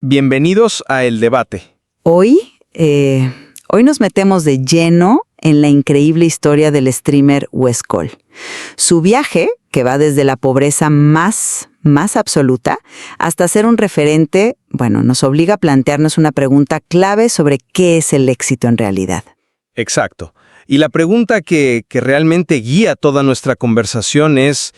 Bienvenidos a El Debate. Hoy nos metemos de lleno en la increíble historia del streamer Wes Cole. Su viaje, que va desde la pobreza más absoluta hasta ser un referente, nos obliga a plantearnos una pregunta clave sobre qué es el éxito en realidad. Exacto. Y la pregunta que realmente guía toda nuestra conversación es,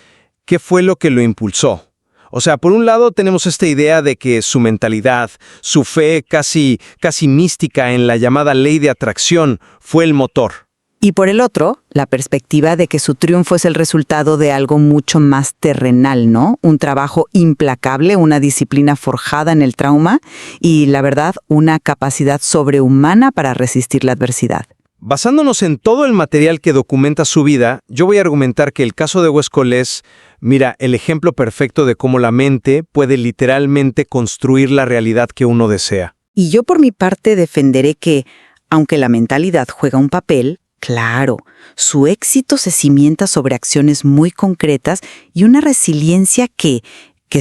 ¿qué fue lo que lo impulsó? O sea, por un lado tenemos esta idea de que su mentalidad, su fe casi mística en la llamada ley de atracción fue el motor. Y por el otro, la perspectiva de que su triunfo es el resultado de algo mucho más terrenal, ¿no? Un trabajo implacable, una disciplina forjada en el trauma y, la verdad, una capacidad sobrehumana para resistir la adversidad. Basándonos en todo el material que documenta su vida, yo voy a argumentar que el caso de Wes Cole es, el ejemplo perfecto de cómo la mente puede literalmente construir la realidad que uno desea. Y yo por mi parte defenderé que, aunque la mentalidad juega un papel, claro, su éxito se cimienta sobre acciones muy concretas y una resiliencia que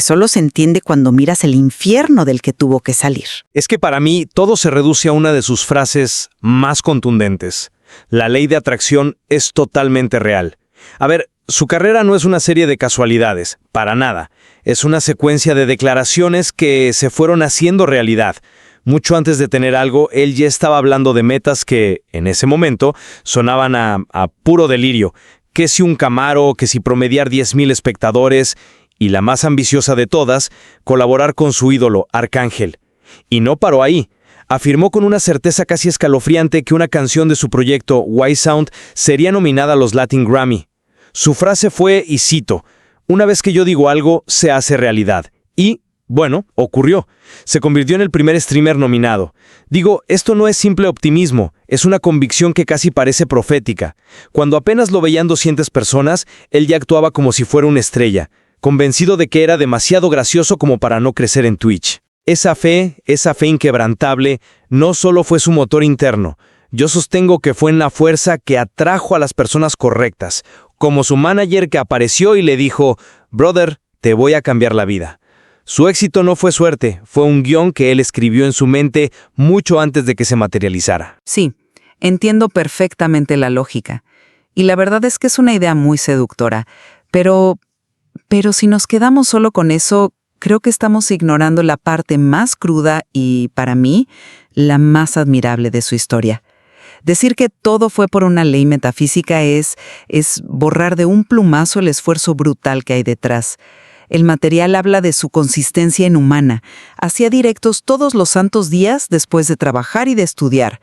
solo se entiende cuando miras el infierno del que tuvo que salir. Es que para mí todo se reduce a una de sus frases más contundentes. La ley de atracción es totalmente real. A ver, su carrera no es una serie de casualidades, para nada. Es una secuencia de declaraciones que se fueron haciendo realidad. Mucho antes de tener algo, él ya estaba hablando de metas que, en ese momento, sonaban a puro delirio. Que si un Camaro, que si promediar 10,000 espectadores... Y la más ambiciosa de todas, colaborar con su ídolo, Arcángel. Y no paró ahí. Afirmó con una certeza casi escalofriante que una canción de su proyecto, White Sound, sería nominada a los Latin Grammy. Su frase fue, y cito, «Una vez que yo digo algo, se hace realidad». Y, ocurrió. Se convirtió en el primer streamer nominado. Digo, esto no es simple optimismo, es una convicción que casi parece profética. Cuando apenas lo veían 200 personas, él ya actuaba como si fuera una estrella, convencido de que era demasiado gracioso como para no crecer en Twitch. Esa fe inquebrantable, no solo fue su motor interno. Yo sostengo que fue en la fuerza que atrajo a las personas correctas, como su manager que apareció y le dijo, «Brother, te voy a cambiar la vida». Su éxito no fue suerte, fue un guión que él escribió en su mente mucho antes de que se materializara. Sí, entiendo perfectamente la lógica. Y la verdad es que es una idea muy seductora, pero si nos quedamos solo con eso, creo que estamos ignorando la parte más cruda y, para mí, la más admirable de su historia. Decir que todo fue por una ley metafísica es borrar de un plumazo el esfuerzo brutal que hay detrás. El material habla de su consistencia inhumana. Hacía directos todos los santos días después de trabajar y de estudiar.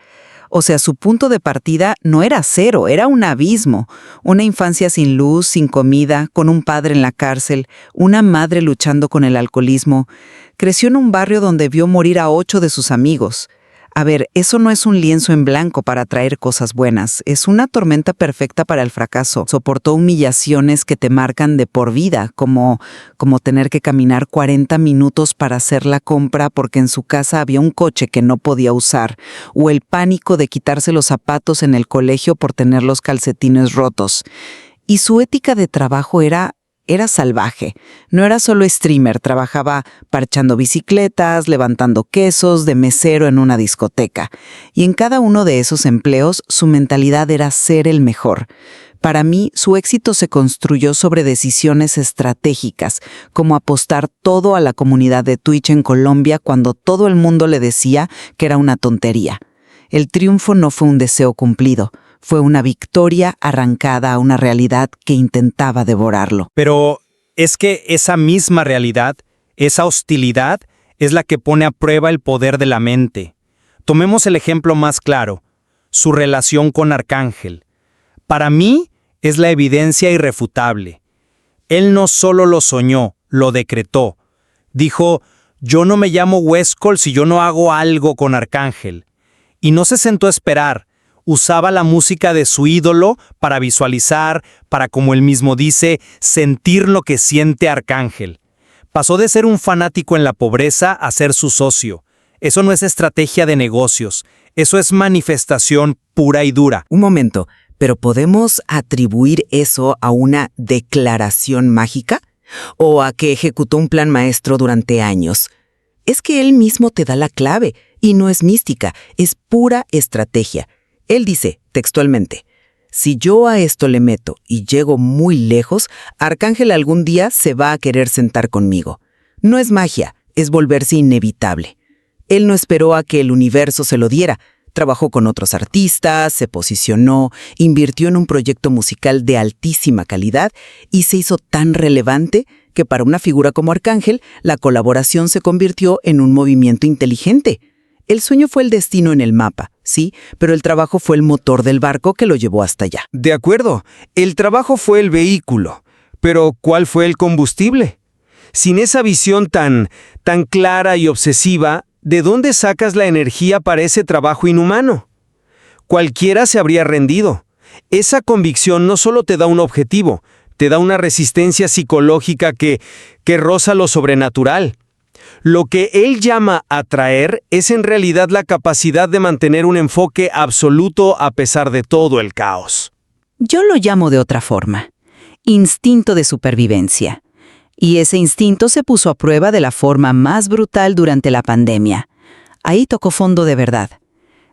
O sea, su punto de partida no era cero, era un abismo. Una infancia sin luz, sin comida, con un padre en la cárcel, una madre luchando con el alcoholismo. Creció en un barrio donde vio morir a 8 de sus amigos. A ver, eso no es un lienzo en blanco para traer cosas buenas, es una tormenta perfecta para el fracaso. Soportó humillaciones que te marcan de por vida, como tener que caminar 40 minutos para hacer la compra porque en su casa había un coche que no podía usar, o el pánico de quitarse los zapatos en el colegio por tener los calcetines rotos. Y su ética de trabajo era salvaje. No era solo streamer, trabajaba parchando bicicletas, levantando quesos, de mesero en una discoteca. Y en cada uno de esos empleos, su mentalidad era ser el mejor. Para mí, su éxito se construyó sobre decisiones estratégicas, como apostar todo a la comunidad de Twitch en Colombia cuando todo el mundo le decía que era una tontería. El triunfo no fue un deseo cumplido. Fue una victoria arrancada a una realidad que intentaba devorarlo. Pero es que esa misma realidad, esa hostilidad, es la que pone a prueba el poder de la mente. Tomemos el ejemplo más claro, su relación con Arcángel. Para mí, es la evidencia irrefutable. Él no solo lo soñó, lo decretó. Dijo, yo no me llamo Wes Cole si yo no hago algo con Arcángel. Y no se sentó a esperar. Usaba la música de su ídolo para visualizar, para, como él mismo dice, sentir lo que siente Arcángel. Pasó de ser un fanático en la pobreza a ser su socio. Eso no es estrategia de negocios, eso es manifestación pura y dura. Un momento, ¿pero podemos atribuir eso a una declaración mágica? ¿O a que ejecutó un plan maestro durante años? Es que él mismo te da la clave, y no es mística, es pura estrategia. Él dice, textualmente, si yo a esto le meto y llego muy lejos, Arcángel algún día se va a querer sentar conmigo. No es magia, es volverse inevitable. Él no esperó a que el universo se lo diera. Trabajó con otros artistas, se posicionó, invirtió en un proyecto musical de altísima calidad y se hizo tan relevante que para una figura como Arcángel, la colaboración se convirtió en un movimiento inteligente. El sueño fue el destino en el mapa, sí, pero el trabajo fue el motor del barco que lo llevó hasta allá. De acuerdo, el trabajo fue el vehículo, pero ¿cuál fue el combustible? Sin esa visión tan clara y obsesiva, ¿de dónde sacas la energía para ese trabajo inhumano? Cualquiera se habría rendido. Esa convicción no solo te da un objetivo, te da una resistencia psicológica que roza lo sobrenatural. Lo que él llama atraer es en realidad la capacidad de mantener un enfoque absoluto a pesar de todo el caos. Yo lo llamo de otra forma. Instinto de supervivencia. Y ese instinto se puso a prueba de la forma más brutal durante la pandemia. Ahí tocó fondo de verdad.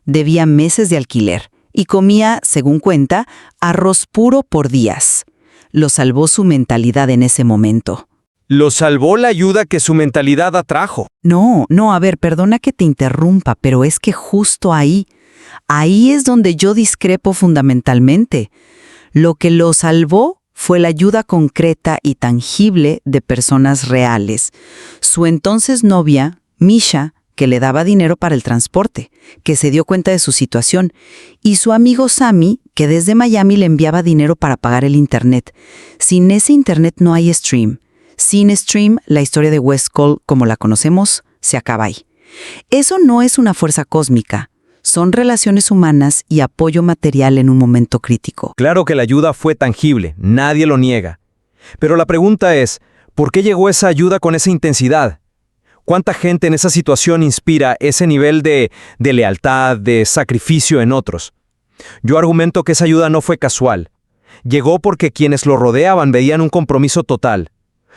Debía meses de alquiler y comía, según cuenta, arroz puro por días. Lo salvó su mentalidad en ese momento. Lo salvó la ayuda que su mentalidad atrajo. No, a ver, perdona que te interrumpa, pero es que justo ahí es donde yo discrepo fundamentalmente. Lo que lo salvó fue la ayuda concreta y tangible de personas reales. Su entonces novia, Misha, que le daba dinero para el transporte, que se dio cuenta de su situación, y su amigo Sammy, que desde Miami le enviaba dinero para pagar el internet. Sin ese internet no hay stream. Sin stream, la historia de Westcol, como la conocemos, se acaba ahí. Eso no es una fuerza cósmica. Son relaciones humanas y apoyo material en un momento crítico. Claro que la ayuda fue tangible, nadie lo niega. Pero la pregunta es, ¿por qué llegó esa ayuda con esa intensidad? ¿Cuánta gente en esa situación inspira ese nivel de lealtad, de sacrificio en otros? Yo argumento que esa ayuda no fue casual. Llegó porque quienes lo rodeaban veían un compromiso total.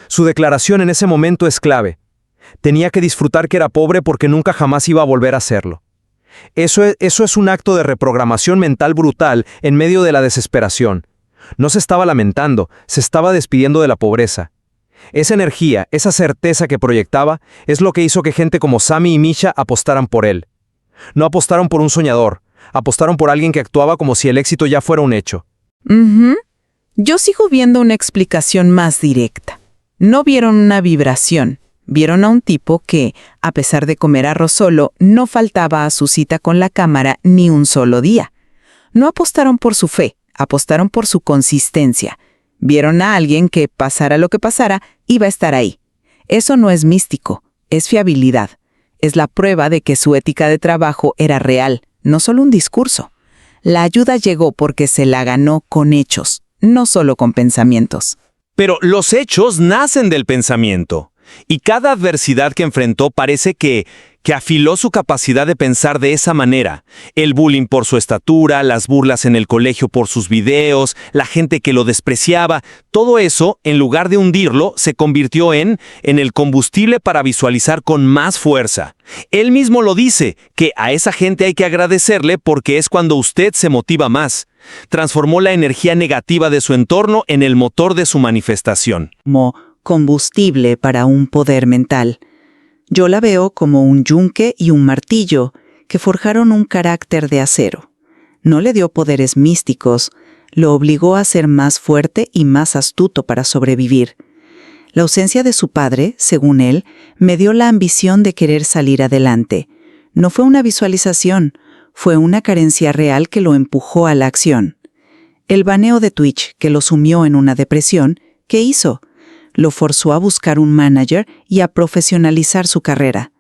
Su declaración en ese momento es clave. Tenía que disfrutar que era pobre porque nunca jamás iba a volver a hacerlo. Eso es un acto de reprogramación mental brutal en medio de la desesperación. No se estaba lamentando, se estaba despidiendo de la pobreza. Esa energía, esa certeza que proyectaba, es lo que hizo que gente como Sammy y Misha apostaran por él. No apostaron por un soñador, apostaron por alguien que actuaba como si el éxito ya fuera un hecho. Yo sigo viendo una explicación más directa. No vieron una vibración. Vieron a un tipo que, a pesar de comer arroz solo, no faltaba a su cita con la cámara ni un solo día. No apostaron por su fe, apostaron por su consistencia. Vieron a alguien que, pasara lo que pasara, iba a estar ahí. Eso no es místico, es fiabilidad. Es la prueba de que su ética de trabajo era real, no solo un discurso. La ayuda llegó porque se la ganó con hechos, no solo con pensamientos. Pero los hechos nacen del pensamiento. Y cada adversidad que enfrentó parece que afiló su capacidad de pensar de esa manera. El bullying por su estatura, las burlas en el colegio por sus videos, la gente que lo despreciaba, todo eso, en lugar de hundirlo, se convirtió en el combustible para visualizar con más fuerza. Él mismo lo dice, que a esa gente hay que agradecerle porque es cuando usted se motiva más. Transformó la energía negativa de su entorno en el motor de su manifestación. Como combustible para un poder mental. Yo la veo como un yunque y un martillo que forjaron un carácter de acero. No le dio poderes místicos, lo obligó a ser más fuerte y más astuto para sobrevivir. La ausencia de su padre, según él, me dio la ambición de querer salir adelante. No fue una visualización, fue una carencia real que lo empujó a la acción. El baneo de Twitch, que lo sumió en una depresión, ¿qué hizo? Lo forzó a buscar un manager y a profesionalizar su carrera.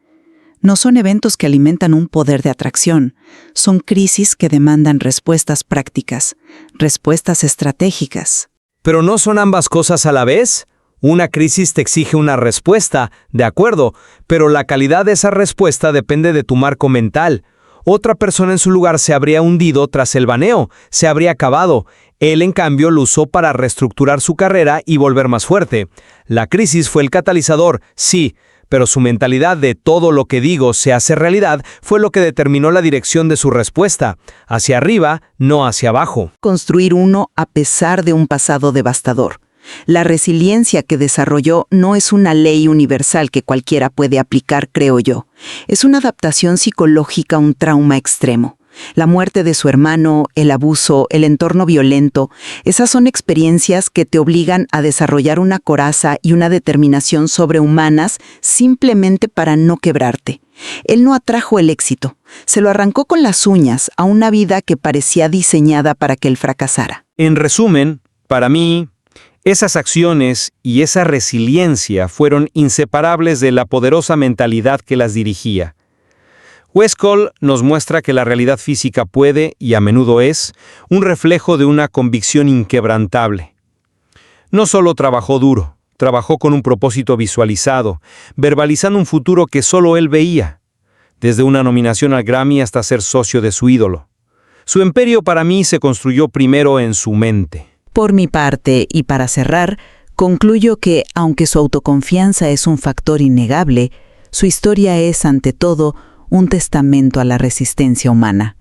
No son eventos que alimentan un poder de atracción, son crisis que demandan respuestas prácticas, respuestas estratégicas. ¿Pero no son ambas cosas a la vez? Una crisis te exige una respuesta, de acuerdo, pero la calidad de esa respuesta depende de tu marco mental. Otra persona en su lugar se habría hundido tras el baneo, se habría acabado. Él, en cambio, lo usó para reestructurar su carrera y volver más fuerte. La crisis fue el catalizador, sí, pero su mentalidad de todo lo que digo se hace realidad fue lo que determinó la dirección de su respuesta, hacia arriba, no hacia abajo. Construir uno a pesar de un pasado devastador. La resiliencia que desarrolló no es una ley universal que cualquiera puede aplicar, creo yo. Es una adaptación psicológica a un trauma extremo. La muerte de su hermano, el abuso, el entorno violento, esas son experiencias que te obligan a desarrollar una coraza y una determinación sobrehumanas simplemente para no quebrarte. Él no atrajo el éxito, se lo arrancó con las uñas a una vida que parecía diseñada para que él fracasara. En resumen, para mí, esas acciones y esa resiliencia fueron inseparables de la poderosa mentalidad que las dirigía. Westcott nos muestra que la realidad física puede, y a menudo es, un reflejo de una convicción inquebrantable. No solo trabajó duro, trabajó con un propósito visualizado, verbalizando un futuro que solo él veía, desde una nominación al Grammy hasta ser socio de su ídolo. Su imperio para mí se construyó primero en su mente. Por mi parte, y para cerrar, concluyo que, aunque su autoconfianza es un factor innegable, su historia es, ante todo, un testamento a la resistencia humana.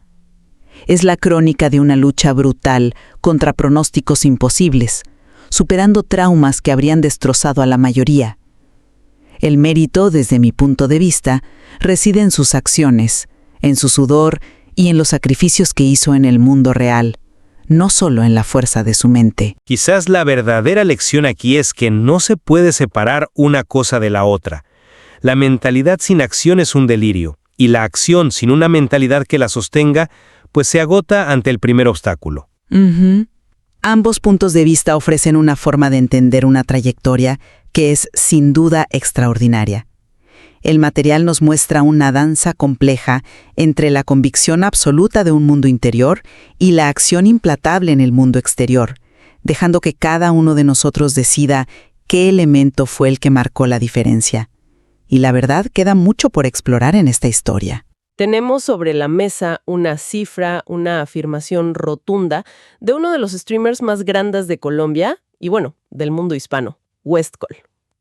Es la crónica de una lucha brutal contra pronósticos imposibles, superando traumas que habrían destrozado a la mayoría. El mérito, desde mi punto de vista, reside en sus acciones, en su sudor y en los sacrificios que hizo en el mundo real, no solo en la fuerza de su mente. Quizás la verdadera lección aquí es que no se puede separar una cosa de la otra. La mentalidad sin acción es un delirio, y la acción sin una mentalidad que la sostenga, pues se agota ante el primer obstáculo. Ambos puntos de vista ofrecen una forma de entender una trayectoria que es sin duda extraordinaria. El material nos muestra una danza compleja entre la convicción absoluta de un mundo interior y la acción implacable en el mundo exterior, dejando que cada uno de nosotros decida qué elemento fue el que marcó la diferencia. Y la verdad, queda mucho por explorar en esta historia. Tenemos sobre la mesa una cifra, una afirmación rotunda de uno de los streamers más grandes de Colombia y, bueno, del mundo hispano, Westcott.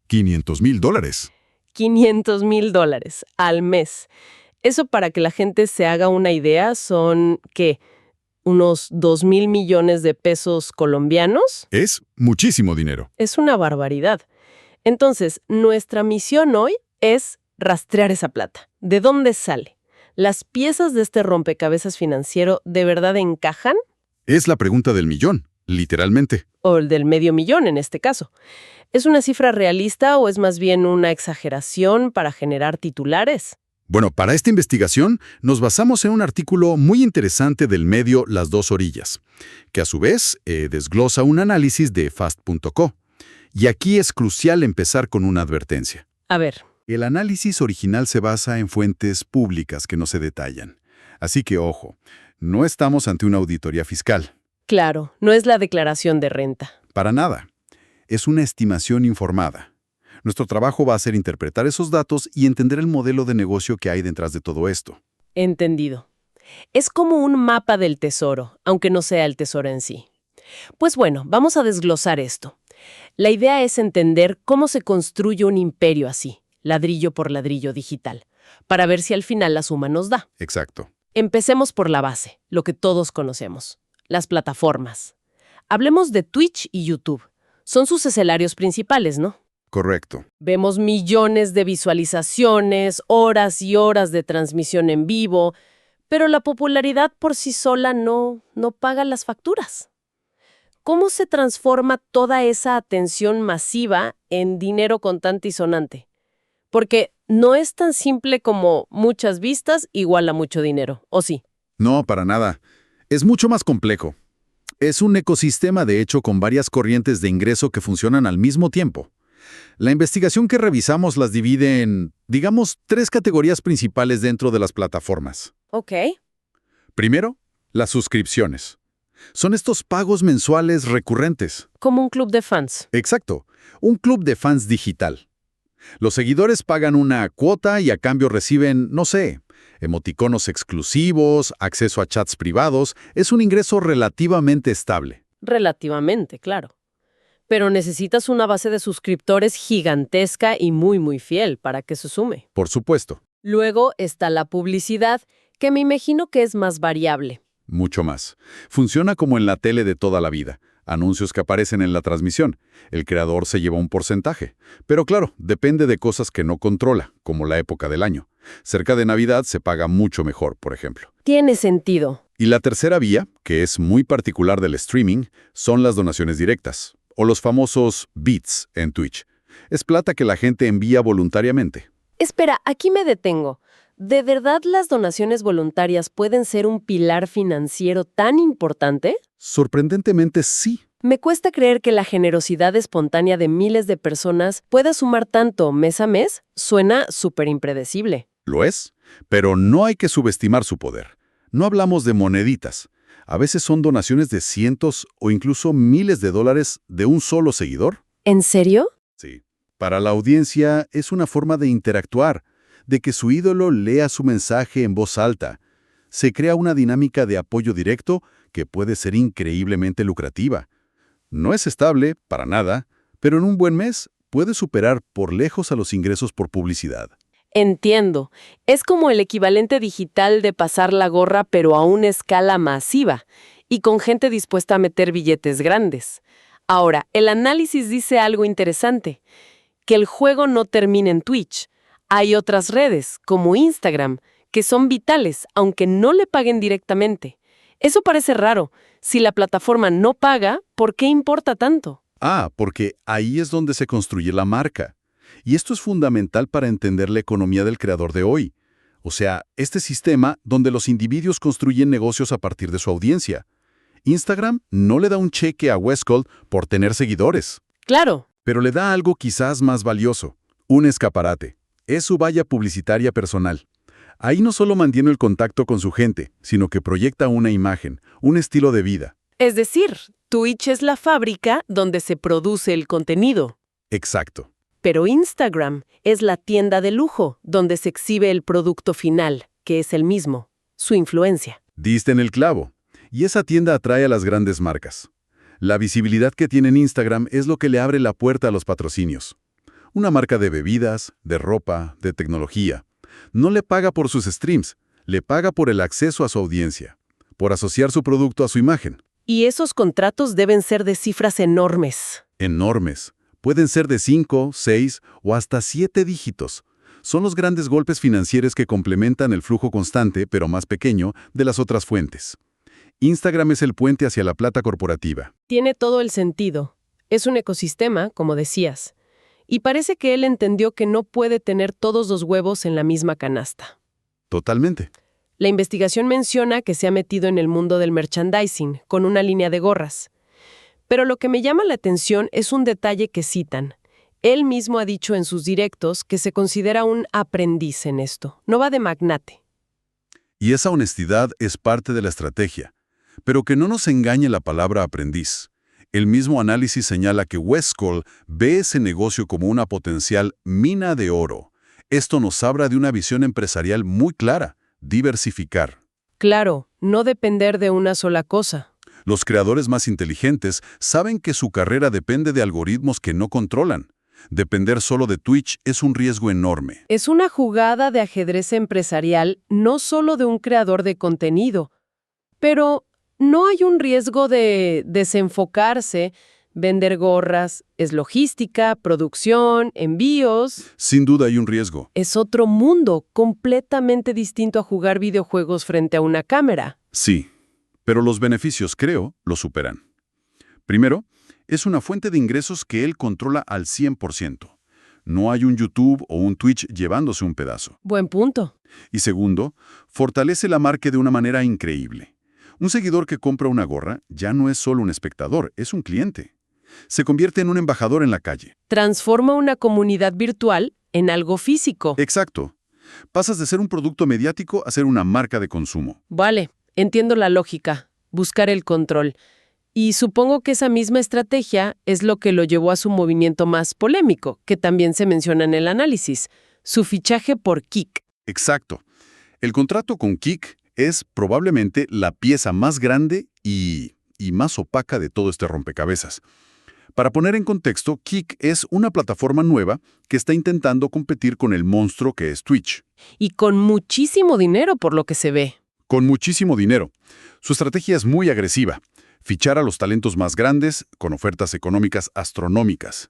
$500,000. $500,000 al mes. Eso, para que la gente se haga una idea, son, ¿qué? ¿Unos 2,000 millones de pesos colombianos? Es muchísimo dinero. Es una barbaridad. Entonces, nuestra misión hoy es rastrear esa plata. ¿De dónde sale? ¿Las piezas de este rompecabezas financiero de verdad encajan? Es la pregunta del millón, literalmente. O el del medio millón en este caso. ¿Es una cifra realista o es más bien una exageración para generar titulares? Bueno, para esta investigación nos basamos en un artículo muy interesante del medio Las Dos Orillas, que a su vez desglosa un análisis de Fast.co. Y aquí es crucial empezar con una advertencia. A ver. El análisis original se basa en fuentes públicas que no se detallan. Así que, ojo, no estamos ante una auditoría fiscal. Claro, no es la declaración de renta. Para nada. Es una estimación informada. Nuestro trabajo va a ser interpretar esos datos y entender el modelo de negocio que hay detrás de todo esto. Entendido. Es como un mapa del tesoro, aunque no sea el tesoro en sí. Pues bueno, vamos a desglosar esto. La idea es entender cómo se construye un imperio así, ladrillo por ladrillo digital, para ver si al final la suma nos da. Exacto. Empecemos por la base, lo que todos conocemos, las plataformas. Hablemos de Twitch y YouTube. Son sus escenarios principales, ¿no? Correcto. Vemos millones de visualizaciones, horas y horas de transmisión en vivo, pero la popularidad por sí sola no paga las facturas. ¿Cómo se transforma toda esa atención masiva en dinero contante y sonante? Porque no es tan simple como muchas vistas igual a mucho dinero, ¿o sí? No, para nada. Es mucho más complejo. Es un ecosistema, de hecho, con varias corrientes de ingreso que funcionan al mismo tiempo. La investigación que revisamos las divide en, digamos, 3 categorías principales dentro de las plataformas. Ok. Primero, las suscripciones. Son estos pagos mensuales recurrentes. Como un club de fans. Exacto, un club de fans digital. Los seguidores pagan una cuota y a cambio reciben, no sé, emoticonos exclusivos, acceso a chats privados. Es un ingreso relativamente estable. Relativamente, claro. Pero necesitas una base de suscriptores gigantesca y muy, muy fiel para que se sume. Por supuesto, Luego está la publicidad, que me imagino que es más variable. mucho más. Funciona como en la tele de toda la vida. Anuncios que aparecen en la transmisión. El creador se lleva un porcentaje. Pero claro, depende de cosas que no controla, como la época del año. Cerca de Navidad se paga mucho mejor, por ejemplo. Tiene sentido. Y la tercera vía, que es muy particular del streaming, son las donaciones directas, o los famosos bits en Twitch. Es plata que la gente envía voluntariamente. Espera, aquí me detengo. ¿De verdad las donaciones voluntarias pueden ser un pilar financiero tan importante? Sorprendentemente sí. Me cuesta creer que la generosidad espontánea de miles de personas pueda sumar tanto mes a mes. Suena súper impredecible. Lo es, pero no hay que subestimar su poder. No hablamos de moneditas. A veces son donaciones de cientos o incluso miles de dólares de un solo seguidor. ¿En serio? Sí. Para la audiencia es una forma de interactuar, de que su ídolo lea su mensaje en voz alta. Se crea una dinámica de apoyo directo que puede ser increíblemente lucrativa. No es estable, para nada, pero en un buen mes puede superar por lejos a los ingresos por publicidad. Entiendo. Es como el equivalente digital de pasar la gorra, pero a una escala masiva y con gente dispuesta a meter billetes grandes. Ahora, el análisis dice algo interesante, que el juego no termina en Twitch. Hay otras redes, como Instagram, que son vitales, aunque no le paguen directamente. Eso parece raro. Si la plataforma no paga, ¿por qué importa tanto? Porque ahí es donde se construye la marca. Y esto es fundamental para entender la economía del creador de hoy. O sea, este sistema donde los individuos construyen negocios a partir de su audiencia. Instagram no le da un cheque a Westcol por tener seguidores, Claro. pero le da algo quizás más valioso, un escaparate. Es su valla publicitaria personal. Ahí no solo mantiene el contacto con su gente, sino que proyecta una imagen, un estilo de vida. Es decir, Twitch es la fábrica donde se produce el contenido. Exacto. Pero Instagram es la tienda de lujo donde se exhibe el producto final, que es el mismo, su influencia. Diste en el clavo. Y esa tienda atrae a las grandes marcas. La visibilidad que tiene en Instagram es lo que le abre la puerta a los patrocinios. Una marca de bebidas, de ropa, de tecnología. No le paga por sus streams, le paga por el acceso a su audiencia, por asociar su producto a su imagen. Y esos contratos deben ser de cifras enormes. Enormes. Pueden ser de 5, 6 o hasta 7 dígitos. Son los grandes golpes financieros que complementan el flujo constante, pero más pequeño, de las otras fuentes. Instagram es el puente hacia la plata corporativa. Tiene todo el sentido. Es un ecosistema, como decías. Y parece que él entendió que no puede tener todos los huevos en la misma canasta. Totalmente. La investigación menciona que se ha metido en el mundo del merchandising, con una línea de gorras. Pero lo que me llama la atención es un detalle que citan. Él mismo ha dicho en sus directos que se considera un aprendiz en esto. No va de magnate. Y esa honestidad es parte de la estrategia. Pero que no nos engañe la palabra aprendiz. El mismo análisis señala que Westcol ve ese negocio como una potencial mina de oro. Esto nos habla de una visión empresarial muy clara, diversificar. Claro, no depender de una sola cosa. Los creadores más inteligentes saben que su carrera depende de algoritmos que no controlan. Depender solo de Twitch es un riesgo enorme. Es una jugada de ajedrez empresarial, no solo de un creador de contenido. Pero no hay un riesgo de desenfocarse. Vender gorras es logística, producción, envíos. Sin duda hay un riesgo. Es otro mundo, completamente distinto a jugar videojuegos frente a una cámara. Sí, pero los beneficios, creo, lo superan. Primero, es una fuente de ingresos que él controla al 100%. No hay un YouTube o un Twitch llevándose un pedazo. Buen punto. Y segundo, fortalece la marca de una manera increíble. Un seguidor que compra una gorra ya no es solo un espectador, es un cliente. Se convierte en un embajador en la calle. Transforma una comunidad virtual en algo físico. Exacto. Pasas de ser un producto mediático a ser una marca de consumo. Vale, entiendo la lógica. Buscar el control. Y supongo que esa misma estrategia es lo que lo llevó a su movimiento más polémico, que también se menciona en el análisis, su fichaje por Kik. Exacto. El contrato con Kik es probablemente la pieza más grande y más opaca de todo este rompecabezas. Para poner en contexto, Kick es una plataforma nueva que está intentando competir con el monstruo que es Twitch. Y con muchísimo dinero por lo que se ve. Con muchísimo dinero. Su estrategia es muy agresiva. Fichar a los talentos más grandes con ofertas económicas astronómicas.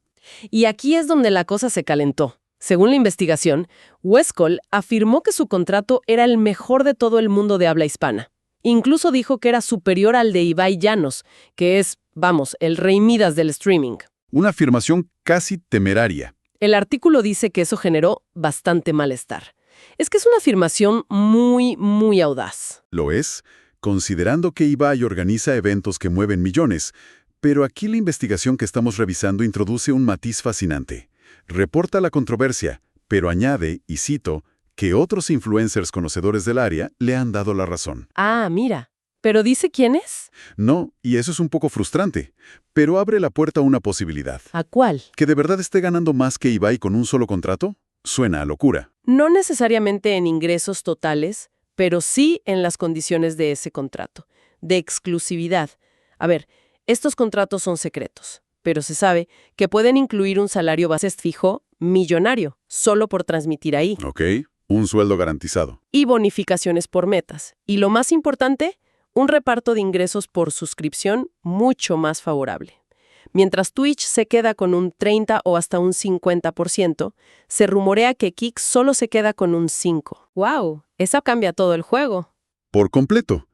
Y aquí es donde la cosa se calentó. Según la investigación, Westcol afirmó que su contrato era el mejor de todo el mundo de habla hispana. Incluso dijo que era superior al de Ibai Llanos, que es, vamos, el rey Midas del streaming. Una afirmación casi temeraria. El artículo dice que eso generó bastante malestar. Es que es una afirmación muy, muy audaz. Lo es, considerando que Ibai organiza eventos que mueven millones. Pero aquí la investigación que estamos revisando introduce un matiz fascinante. Reporta la controversia, pero añade, y cito, que otros influencers conocedores del área le han dado la razón. Ah, mira. ¿Pero dice quién es? No, y eso es un poco frustrante, pero abre la puerta a una posibilidad. ¿A cuál? ¿Que de verdad esté ganando más que Ibai con un solo contrato? Suena a locura. No necesariamente en ingresos totales, pero sí en las condiciones de ese contrato, de exclusividad. A ver, estos contratos son secretos, pero se sabe que pueden incluir un salario base fijo millonario, solo por transmitir ahí. Ok, un sueldo garantizado. Y bonificaciones por metas. Y lo más importante, un reparto de ingresos por suscripción mucho más favorable. Mientras Twitch se queda con un 30 o hasta un 50%, se rumorea que Kick solo se queda con un 5%. ¡Wow! Eso cambia todo el juego. Por completo.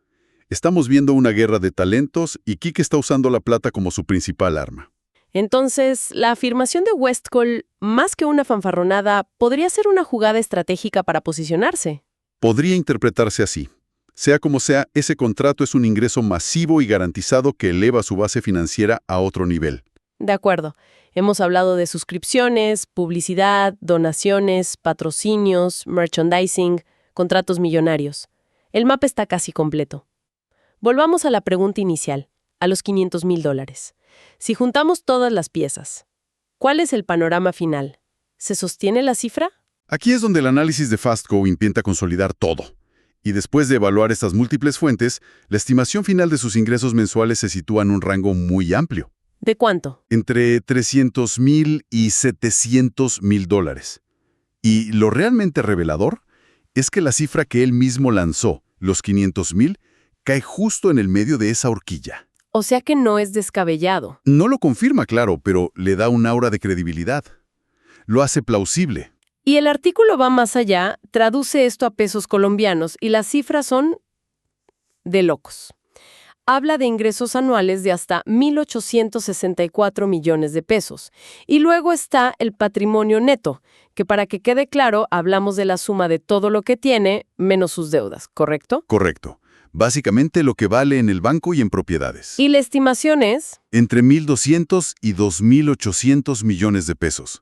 Estamos viendo una guerra de talentos y Kick está usando la plata como su principal arma. Entonces, la afirmación de Westcol, más que una fanfarronada, podría ser una jugada estratégica para posicionarse. Podría interpretarse así. Sea como sea, ese contrato es un ingreso masivo y garantizado que eleva su base financiera a otro nivel. De acuerdo. Hemos hablado de suscripciones, publicidad, donaciones, patrocinios, merchandising, contratos millonarios. El mapa está casi completo. Volvamos a la pregunta inicial, a los $500,000. Si juntamos todas las piezas, ¿cuál es el panorama final? ¿Se sostiene la cifra? Aquí es donde el análisis de Fastco intenta consolidar todo. Y después de evaluar estas múltiples fuentes, la estimación final de sus ingresos mensuales se sitúa en un rango muy amplio. ¿De cuánto? Entre $300,000 y $700,000. Y lo realmente revelador es que la cifra que él mismo lanzó, los $500,000, cae justo en el medio de esa horquilla. O sea que no es descabellado. No lo confirma, claro, pero le da un aura de credibilidad. Lo hace plausible. Y el artículo va más allá, traduce esto a pesos colombianos y las cifras son de locos. Habla de ingresos anuales de hasta 1.864 millones de pesos. Y luego está el patrimonio neto, que para que quede claro, hablamos de la suma de todo lo que tiene menos sus deudas, ¿correcto? Correcto. Básicamente lo que vale en el banco y en propiedades. Y la estimación es... Entre 1.200 y 2.800 millones de pesos.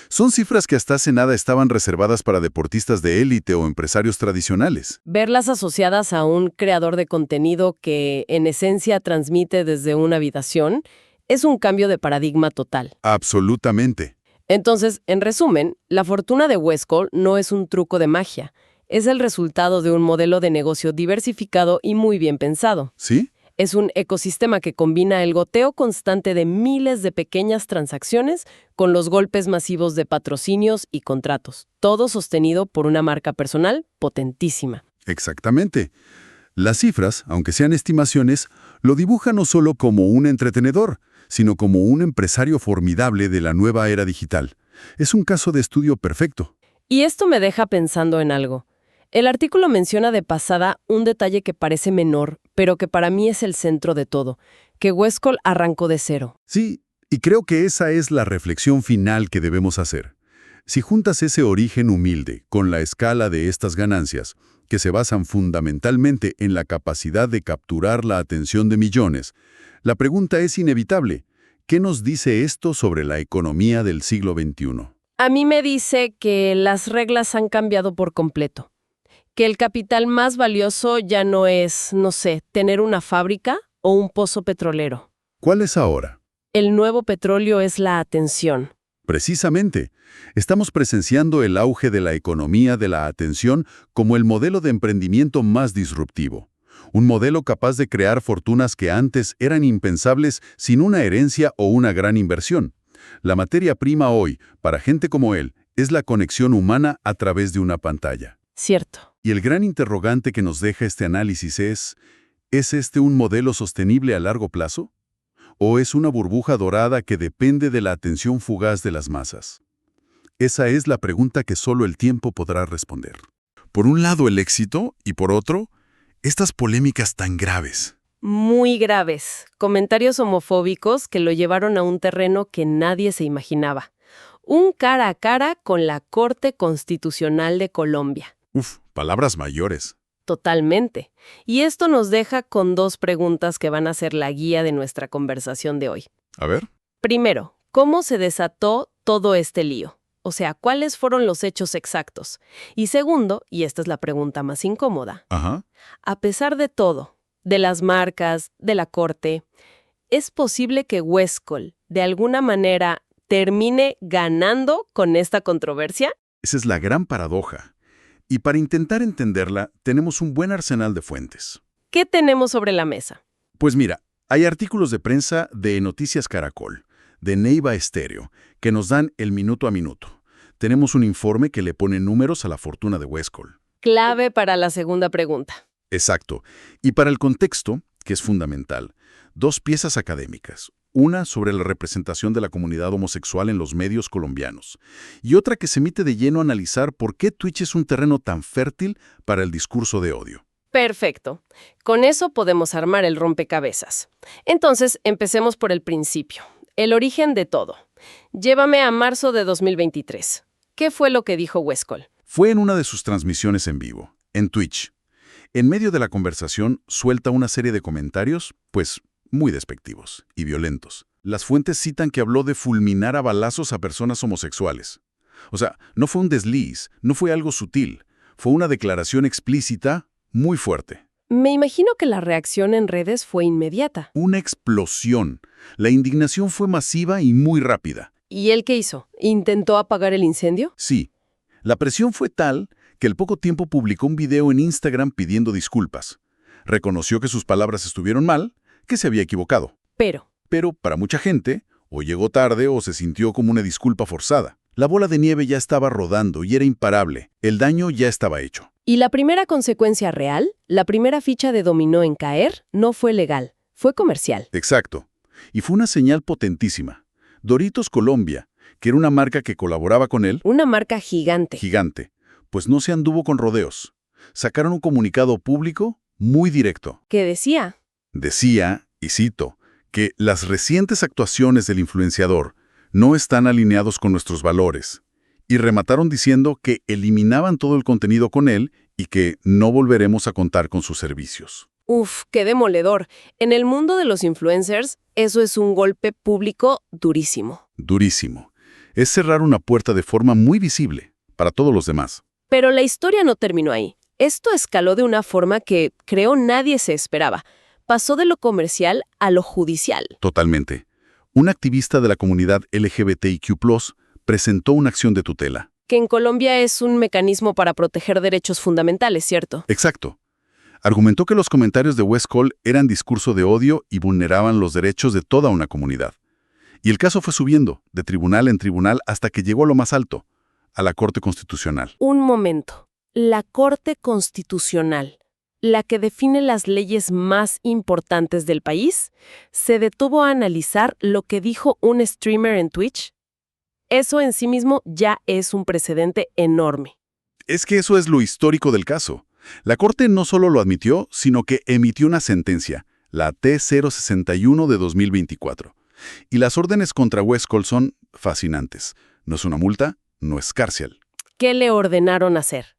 Son cifras que hasta hace nada estaban reservadas para deportistas de élite o empresarios tradicionales. Verlas asociadas a un creador de contenido que, en esencia, transmite desde una habitación, es un cambio de paradigma total. Absolutamente. Entonces, en resumen, la fortuna de Westcol no es un truco de magia. Es el resultado de un modelo de negocio diversificado y muy bien pensado. ¿Sí? Es un ecosistema que combina el goteo constante de miles de pequeñas transacciones con los golpes masivos de patrocinios y contratos, todo sostenido por una marca personal potentísima. Exactamente. Las cifras, aunque sean estimaciones, lo dibujan no solo como un entretenedor, sino como un empresario formidable de la nueva era digital. Es un caso de estudio perfecto. Y esto me deja pensando en algo. El artículo menciona de pasada un detalle que parece menor, pero que para mí es el centro de todo, que Westcol arrancó de cero. Sí, y creo que esa es la reflexión final que debemos hacer. Si juntas ese origen humilde con la escala de estas ganancias, que se basan fundamentalmente en la capacidad de capturar la atención de millones, la pregunta es inevitable. ¿Qué nos dice esto sobre la economía del siglo XXI? A mí me dice que las reglas han cambiado por completo. Que el capital más valioso ya no es, no sé, tener una fábrica o un pozo petrolero. ¿Cuál es ahora? El nuevo petróleo es la atención. Precisamente, estamos presenciando el auge de la economía de la atención como el modelo de emprendimiento más disruptivo. Un modelo capaz de crear fortunas que antes eran impensables sin una herencia o una gran inversión. La materia prima hoy, para gente como él, es la conexión humana a través de una pantalla. Cierto. Y el gran interrogante que nos deja este análisis ¿es este un modelo sostenible a largo plazo? ¿O es una burbuja dorada que depende de la atención fugaz de las masas? Esa es la pregunta que solo el tiempo podrá responder. Por un lado el éxito y por otro, estas polémicas tan graves. Muy graves. Comentarios homofóbicos que lo llevaron a un terreno que nadie se imaginaba. Un cara a cara con la Corte Constitucional de Colombia. Palabras mayores. Totalmente. Y esto nos deja con dos preguntas que van a ser la guía de nuestra conversación de hoy. A ver. Primero, ¿cómo se desató todo este lío? O sea, ¿cuáles fueron los hechos exactos? Y segundo, y esta es la pregunta más incómoda, Ajá. a pesar de todo, de las marcas, de la corte, ¿es posible que Westcol, de alguna manera, termine ganando con esta controversia? Esa es la gran paradoja. Y para intentar entenderla, tenemos un buen arsenal de fuentes. ¿Qué tenemos sobre la mesa? Pues mira, hay artículos de prensa de Noticias Caracol, de Neiva Estéreo, que nos dan el minuto a minuto. Tenemos un informe que le pone números a la fortuna de Westcol. Clave para la segunda pregunta. Exacto. Y para el contexto, que es fundamental, dos piezas académicas. Una sobre la representación de la comunidad homosexual en los medios colombianos y otra que se mete de lleno a analizar por qué Twitch es un terreno tan fértil para el discurso de odio. Perfecto. Con eso podemos armar el rompecabezas. Entonces, empecemos por el principio. El origen de todo. Llévame a marzo de 2023. ¿Qué fue lo que dijo Westcol? Fue en una de sus transmisiones en vivo, en Twitch. En medio de la conversación, suelta una serie de comentarios, pues, muy despectivos y violentos. Las fuentes citan que habló de fulminar a balazos a personas homosexuales. O sea, no fue un desliz, no fue algo sutil, fue una declaración explícita, muy fuerte. Me imagino que la reacción en redes fue inmediata. Una explosión. La indignación fue masiva y muy rápida. ¿Y él qué hizo? ¿Intentó apagar el incendio? Sí. La presión fue tal que al poco tiempo publicó un video en Instagram pidiendo disculpas. Reconoció que sus palabras estuvieron mal, que se había equivocado. Pero para mucha gente, o llegó tarde o se sintió como una disculpa forzada. La bola de nieve ya estaba rodando y era imparable. El daño ya estaba hecho. Y la primera consecuencia real, la primera ficha de dominó en caer, no fue legal, fue comercial. Exacto. Y fue una señal potentísima. Doritos Colombia, que era una marca que colaboraba con él, Una marca gigante. pues no se anduvo con rodeos. Sacaron un comunicado público muy directo. ¿Qué decía? Decía, y cito, que las recientes actuaciones del influenciador no están alineados con nuestros valores. Y remataron diciendo que eliminaban todo el contenido con él y que no volveremos a contar con sus servicios. Uf, qué demoledor. En el mundo de los influencers, eso es un golpe público durísimo. Durísimo. Es cerrar una puerta de forma muy visible para todos los demás. Pero la historia no terminó ahí. Esto escaló de una forma que, creo, nadie se esperaba. Pasó de lo comercial a lo judicial. Totalmente. Un activista de la comunidad LGBTIQ+, presentó una acción de tutela. Que en Colombia es un mecanismo para proteger derechos fundamentales, ¿cierto? Exacto. Argumentó que los comentarios de Westcol eran discurso de odio y vulneraban los derechos de toda una comunidad. Y el caso fue subiendo, de tribunal en tribunal, hasta que llegó a lo más alto, a la Corte Constitucional. Un momento. La Corte Constitucional, la que define las leyes más importantes del país, se detuvo a analizar lo que dijo un streamer en Twitch. Eso en sí mismo ya es un precedente enorme. Es que eso es lo histórico del caso. La Corte no solo lo admitió, sino que emitió una sentencia, la T-061 de 2024. Y las órdenes contra Westcol son fascinantes. No es una multa, no es cárcel. ¿Qué le ordenaron hacer?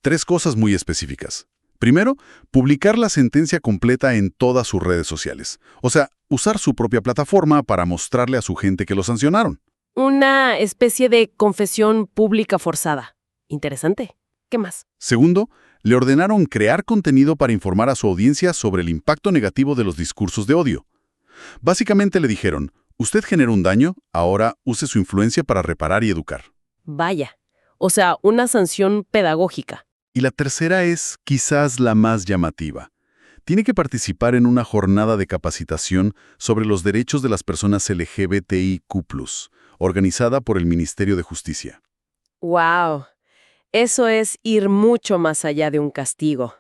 3 cosas muy específicas. Primero, publicar la sentencia completa en todas sus redes sociales. O sea, usar su propia plataforma para mostrarle a su gente que lo sancionaron. Una especie de confesión pública forzada. Interesante. ¿Qué más? Segundo, le ordenaron crear contenido para informar a su audiencia sobre el impacto negativo de los discursos de odio. Básicamente le dijeron, usted generó un daño, ahora use su influencia para reparar y educar. Vaya. O sea, una sanción pedagógica. Y la tercera es quizás la más llamativa. Tiene que participar en una jornada de capacitación sobre los derechos de las personas LGBTIQ+, organizada por el Ministerio de Justicia. ¡Wow! Eso es ir mucho más allá de un castigo.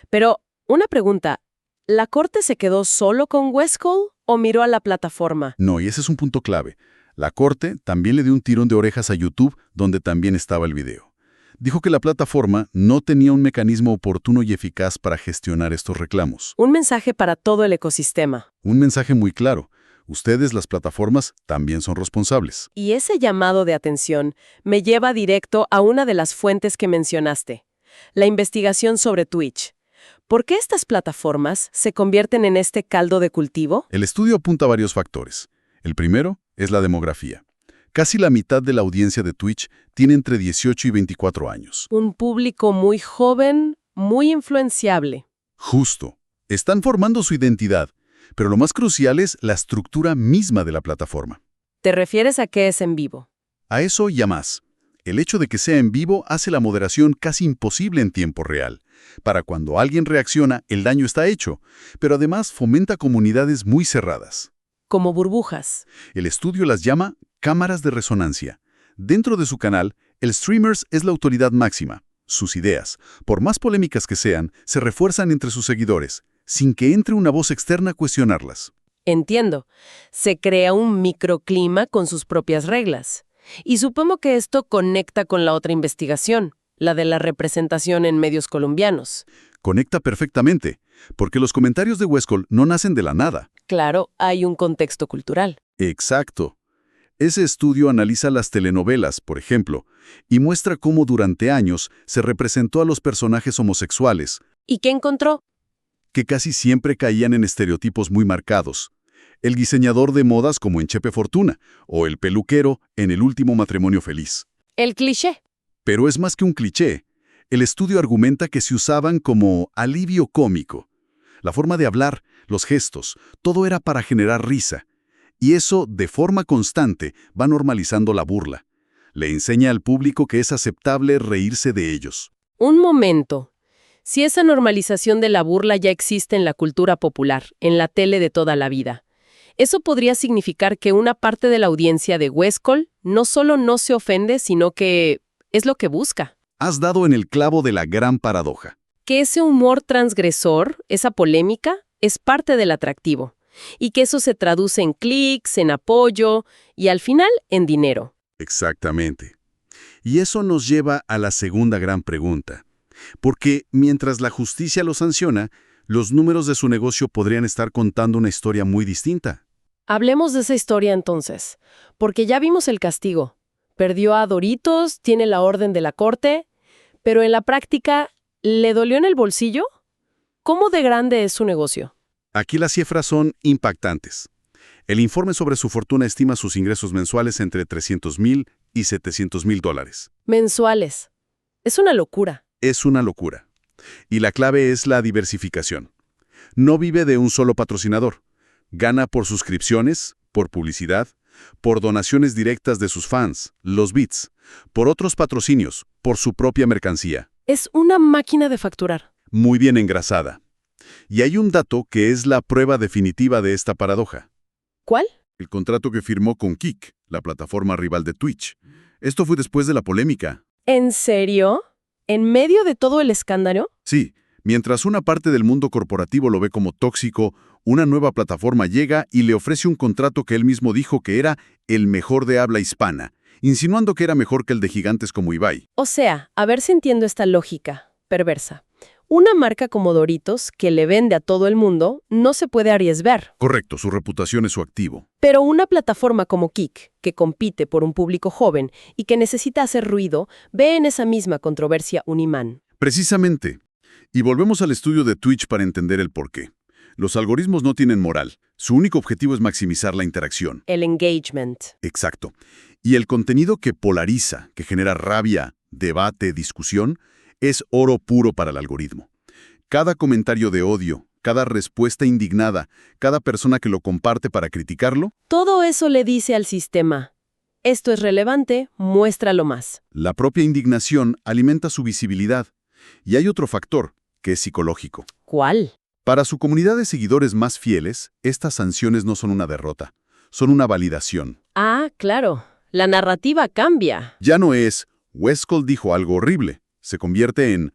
Pero, una pregunta, ¿la corte se quedó solo con Westcol o miró a la plataforma? No, y ese es un punto clave. La Corte también le dio un tirón de orejas a YouTube, donde también estaba el video. Dijo que la plataforma no tenía un mecanismo oportuno y eficaz para gestionar estos reclamos. Un mensaje para todo el ecosistema. Un mensaje muy claro. Ustedes, las plataformas, también son responsables. Y ese llamado de atención me lleva directo a una de las fuentes que mencionaste, la investigación sobre Twitch. ¿Por qué estas plataformas se convierten en este caldo de cultivo? El estudio apunta a varios factores. El primero es la demografía. Casi la mitad de la audiencia de Twitch tiene entre 18 y 24 años. Un público muy joven, muy influenciable. Justo. Están formando su identidad, pero lo más crucial es la estructura misma de la plataforma. ¿Te refieres a que es en vivo? A eso y a más. El hecho de que sea en vivo hace la moderación casi imposible en tiempo real. Para cuando alguien reacciona, el daño está hecho, pero además fomenta comunidades muy cerradas. Como burbujas. El estudio las llama cámaras de resonancia. Dentro de su canal, el streamers es la autoridad máxima. Sus ideas, por más polémicas que sean, se refuerzan entre sus seguidores, sin que entre una voz externa a cuestionarlas. Entiendo. Se crea un microclima con sus propias reglas. Y supongo que esto conecta con la otra investigación, la de la representación en medios colombianos. Conecta perfectamente, porque los comentarios de Westcol no nacen de la nada. Claro, hay un contexto cultural. Exacto. Ese estudio analiza las telenovelas, por ejemplo, y muestra cómo durante años se representó a los personajes homosexuales, ¿Y qué encontró? que casi siempre caían en estereotipos muy marcados. El diseñador de modas como en Chepe Fortuna, o el peluquero en El último matrimonio feliz. El cliché. Pero es más que un cliché. El estudio argumenta que se usaban como alivio cómico. La forma de hablar, los gestos, todo era para generar risa. Y eso, de forma constante, va normalizando la burla. Le enseña al público que es aceptable reírse de ellos. Un momento. Si esa normalización de la burla ya existe en la cultura popular, en la tele de toda la vida, eso podría significar que una parte de la audiencia de Westcol no solo no se ofende, sino que es lo que busca. Has dado en el clavo de la gran paradoja. Que ese humor transgresor, esa polémica, es parte del atractivo. Y que eso se traduce en clics, en apoyo y al final en dinero. Exactamente. Y eso nos lleva a la segunda gran pregunta. Porque mientras la justicia lo sanciona, los números de su negocio podrían estar contando una historia muy distinta. Hablemos de esa historia entonces, porque ya vimos el castigo. Perdió a Doritos, tiene la orden de la corte, pero en la práctica, ¿le dolió en el bolsillo? ¿Cómo de grande es su negocio? Aquí las cifras son impactantes. El informe sobre su fortuna estima sus ingresos mensuales entre $300,000 y $700,000. Mensuales. Es una locura. Es una locura. Y la clave es la diversificación. No vive de un solo patrocinador. Gana por suscripciones, por publicidad, por donaciones directas de sus fans, los bits, por otros patrocinios, por su propia mercancía. Es una máquina de facturar. Muy bien engrasada. Y hay un dato que es la prueba definitiva de esta paradoja. ¿Cuál? El contrato que firmó con Kick, la plataforma rival de Twitch. Esto fue después de la polémica. ¿En serio? ¿En medio de todo el escándalo? Sí, mientras una parte del mundo corporativo lo ve como tóxico, una nueva plataforma llega y le ofrece un contrato que él mismo dijo que era el mejor de habla hispana, insinuando que era mejor que el de gigantes como Ibai. O sea, a ver si entiendo esta lógica perversa. Una marca como Doritos, que le vende a todo el mundo, no se puede arriesgar. Correcto, su reputación es su activo. Pero una plataforma como Kick, que compite por un público joven y que necesita hacer ruido, ve en esa misma controversia un imán. Precisamente. Y volvemos al estudio de Twitch para entender el porqué. Los algoritmos no tienen moral. Su único objetivo es maximizar la interacción. El engagement. Exacto. Y el contenido que polariza, que genera rabia, debate, discusión, es oro puro para el algoritmo. Cada comentario de odio, cada respuesta indignada, cada persona que lo comparte para criticarlo, Todo eso le dice al sistema: esto es relevante, muéstralo más. la propia indignación alimenta su visibilidad. Y hay otro factor, que es psicológico. ¿Cuál? Para su comunidad de seguidores más fieles, estas sanciones no son una derrota, son una validación. Ah, claro. La narrativa cambia. Ya no es, Westcott dijo algo horrible, se convierte en,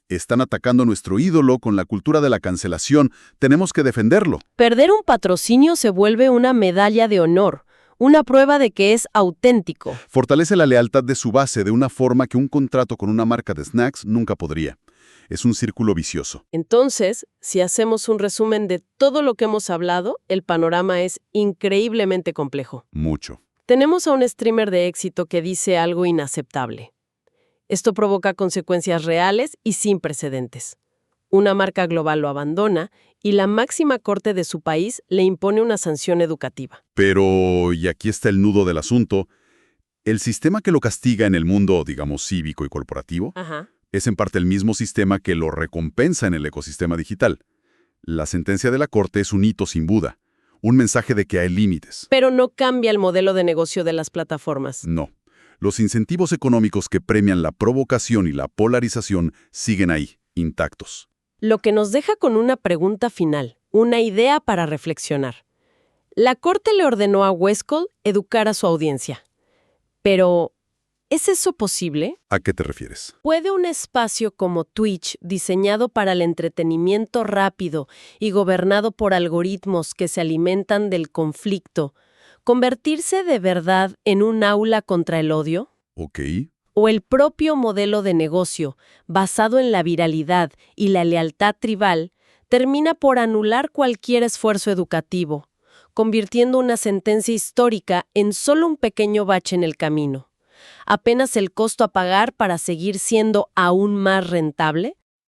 están atacando a nuestro ídolo con la cultura de la cancelación, tenemos que defenderlo. Perder un patrocinio se vuelve una medalla de honor, una prueba de que es auténtico. Fortalece la lealtad de su base de una forma que un contrato con una marca de snacks nunca podría. Es un círculo vicioso. Entonces, si hacemos un resumen de todo lo que hemos hablado, el panorama es increíblemente complejo. Mucho. Tenemos a un streamer de éxito que dice algo inaceptable. Esto provoca consecuencias reales y sin precedentes. Una marca global lo abandona y la máxima corte de su país le impone una sanción educativa. Pero, y aquí está el nudo del asunto, el sistema que lo castiga en el mundo, digamos, cívico y corporativo, Ajá. es en parte el mismo sistema que lo recompensa en el ecosistema digital. La sentencia de la Corte es un hito sin duda, un mensaje de que hay límites. Pero no cambia el modelo de negocio de las plataformas. No. Los incentivos económicos que premian la provocación y la polarización siguen ahí, intactos. Lo que nos deja con una pregunta final, una idea para reflexionar. La Corte le ordenó a Westcott educar a su audiencia. Pero, ¿es eso posible? ¿A qué te refieres? ¿Puede un espacio como Twitch, diseñado para el entretenimiento rápido y gobernado por algoritmos que se alimentan del conflicto, convertirse de verdad en un aula contra el odio? Ok. ¿O el propio modelo de negocio, basado en la viralidad y la lealtad tribal, termina por anular cualquier esfuerzo educativo, convirtiendo una sentencia histórica en solo un pequeño bache en el camino? ¿Apenas el costo a pagar para seguir siendo aún más rentable?